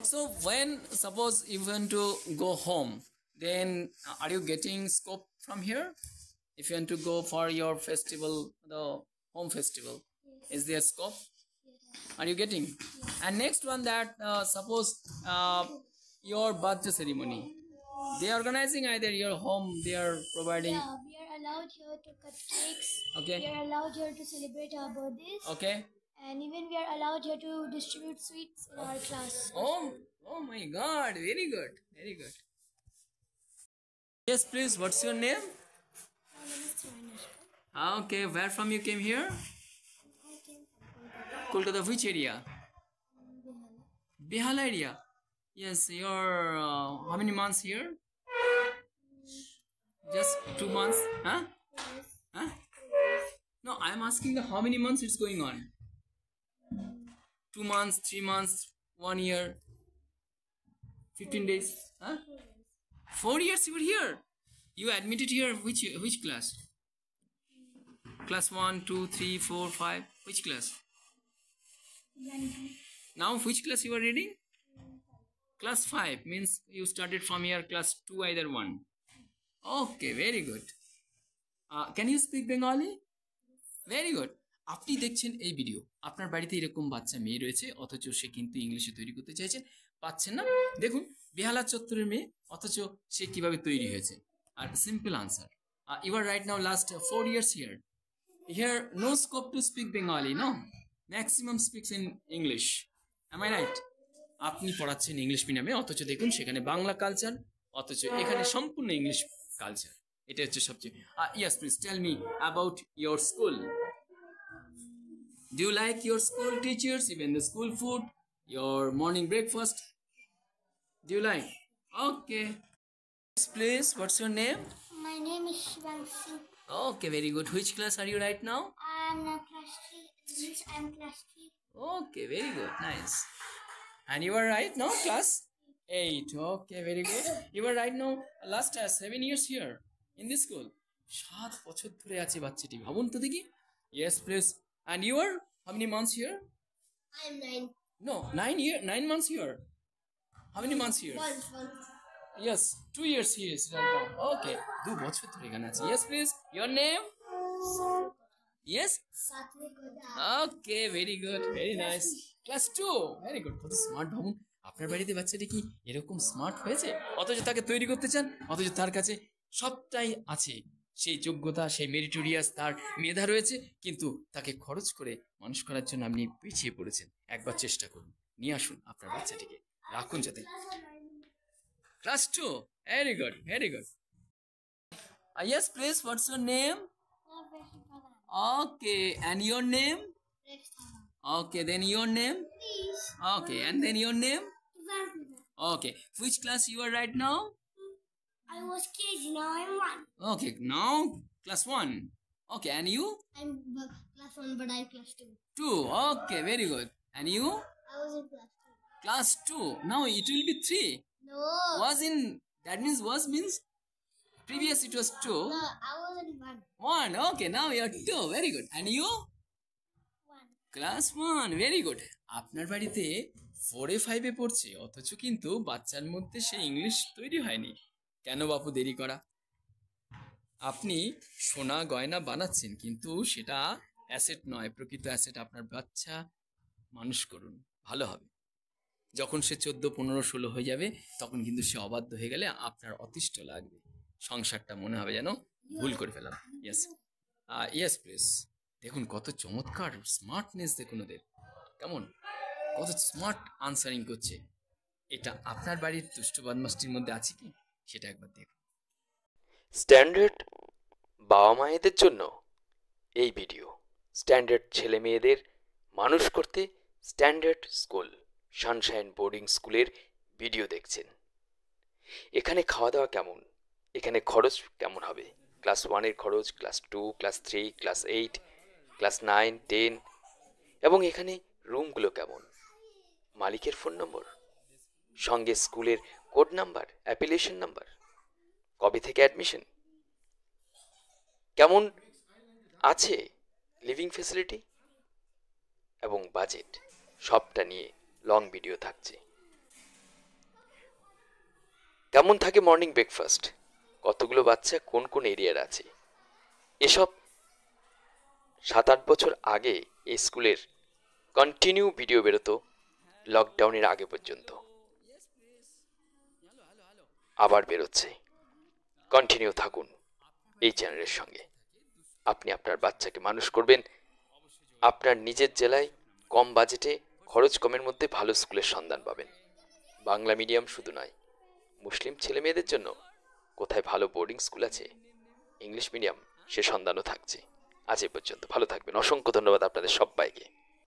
So when suppose you want to go home, then are you getting scope from here? If you want to go for your festival, the home festival, is there scope? Are you getting? And next one, that suppose your birthday ceremony, they are organizing either your home, they are providing. Yeah, we are allowed here to cut cakes. Okay. We are allowed here to celebrate our birthdays. Okay. And even we are allowed here to distribute sweets in our class. Oh my God! Very good, very good. Yes, please. What's your name? My name is Swarnashka. Okay, where from you came here? I came from Kolkata. Kolkata, which area? Behala area. Yes, you're how many months here? Just 2 months, huh? Yes. Huh? No, I'm asking the how many months it's going on. 2 months, 3 months, 1 year, 15 days, huh? 4 years you were here. You admitted here which class? Class 1, 2, 3, 4, 5. Which class? Now which class you are reading? Class 5 means you started from here class 2 either 1. Okay, very good. Can you speak Bengali? Very good. আপনি দেখছেন এই video, আপনার বাড়িতে এরকম বাচ্চা মেয়ে রয়েছে অথচ সে কিন্তু ইংলিশে তৈরি করতে চাইছেন, পাচ্ছেন না। দেখুন বেহালা চত্বরের মেয়ে অথচ সে কিভাবে তৈরি হয়েছে। আর simple answer, you are right now last 4 years here. Here no scope to speak Bengali, no, maximum speaks in English. Am I right? আপনি পড়াচ্ছেন ইংলিশ মিডিয়ামে অথচ দেখুন সেখানে বাংলা কালচার, অথচ এখানে সম্পূর্ণ ইংলিশ কালচার। এটা হচ্ছে সবচেয়ে। Yes, please tell me about your school. Do you like your school teachers, even the school food, your morning breakfast? Do you like? Okay. Yes, please, what's your name? My name is Shivanshi. Okay, very good. Which class are you right now? I'm class 3. Yes, I'm class 3. Okay, very good. Nice. And you are right now, class 8. Okay, very good. You are right now last 7 years here in this school. 7 বছর ধরে আছে বাচ্চাটি, ভাবুন তো দেখি। Yes, please. And you are how many months here? I'm 9. No, 9 months here. How many months here? 1. Yes, 2 years here is right now. Okay, 2 বছর ধরে এখানে আছে। Yes, please. Your name? Yes? Satvika. Okay, very good. Very nice. Class 2. Very good. কত smart ভাবুন, আপনার বাড়িতে বাচ্চাটি কি এরকম স্মার্ট হয়েছে অথচ তাকে তৈরি করতে চান, অথচ তার কাছে সবটাই আছে, সেই যোগ্যতা, সেই মেরিটোরিয়াস, তার মেধা রয়েছে, কিন্তু তাকে খরচ করে মানুষ করার জন্য আপনি পিছিয়ে পড়েছেন। একবার চেষ্টা করুন, নিয়ে আসুন আপনার বাচ্চাটিকে, রাখুন যাতে। Class 2. Very good, very good. Yes, please. What's your name? Okay, and your name? Okay, then your name? Okay, and then your name? Okay, which class you are right now? I was KG, now I'm 1. Okay, now class 1. Okay, and you? I'm class 1, but I'm class 2. 2. Okay, very good. And you? I was in class 2. Class 2. Now it will be 3. No. Was in, that means previous it was 2. No, I was in 1. 1. Okay, now you are 2. Very good. And you? 1. Class 1. Very good. আপনার বাড়িতে 4 5 পড়ছে অথচ কিন্তু বাচ্চার মধ্যে সেই English তৈরি হয়নি। কেন বাপু দেরি করা? আপনি সোনা গয়না বানাচ্ছেন, কিন্তু সেটা অ্যাসেট নয়, প্রকৃত অ্যাসেট আপনার বাচ্চা। মানুষ করুন, ভালো হবে। যখন সে 14, 15, 16 হয়ে যাবে, তখন কিন্তু সে অবাধ্য হয়ে গেলে আপনার অতিষ্ঠ লাগবে, সংসারটা মনে হবে যেন ভুল করে ফেলাম। Yes, yes please. দেখুন কত চমৎকার স্মার্টনেস, দেখুন ওদের কেমন, কত স্মার্ট আনসারিং করছে। এটা আপনার বাড়ির দুষ্ট বদমাশটির মধ্যে আছে কি, সেটা একবার দেখুন। স্ট্যান্ডার্ড বাবা মায়েদের জন্য এই ভিডিও। স্ট্যান্ডার্ড ছেলে মেয়েদের মানুষ করতে স্ট্যান্ডার্ড স্কুল সানশাইন বোর্ডিং স্কুলের ভিডিও দেখছেন। এখানে খাওয়া দাওয়া কেমন, এখানে খরচ কেমন হবে, ক্লাস 1-এর খরচ, ক্লাস 2, ক্লাস 3, ক্লাস 8, ক্লাস 9, 10, এবং এখানে রুমগুলো কেমন, মালিকের ফোন নম্বর, সঙ্গে স্কুলের কোড নাম্বার, অ্যাপ্লিকেশন নাম্বার, কবে থেকে অ্যাডমিশন, কেমন আছে লিভিং ফ্যাসিলিটি এবং বাজেট, সবটা নিয়ে লং ভিডিও থাকছে। কেমন থাকে মর্নিং ব্রেকফাস্ট, কতগুলো বাচ্চা কোন কোন এরিয়ার আছে, এসব 7-8 বছর আগে এই স্কুলের কন্টিনিউ ভিডিও বেরোতো লকডাউনের আগে পর্যন্ত। আবার বেরোচ্ছে। কন্টিনিউ থাকুন এই চ্যানেলের সঙ্গে। আপনি আপনার বাচ্চাকে মানুষ করবেন আপনার নিজের জেলায়, কম বাজেটে, খরচ কমের মধ্যে ভালো স্কুলের সন্ধান পাবেন। বাংলা মিডিয়াম শুধু নয়, মুসলিম ছেলে মেয়েদের জন্য কোথায় ভালো বোর্ডিং স্কুল আছে, ইংলিশ মিডিয়াম, সে সন্ধানও থাকছে। আজ এ পর্যন্ত, ভালো থাকবেন। অসংখ্য ধন্যবাদ আপনাদের সবাইকে।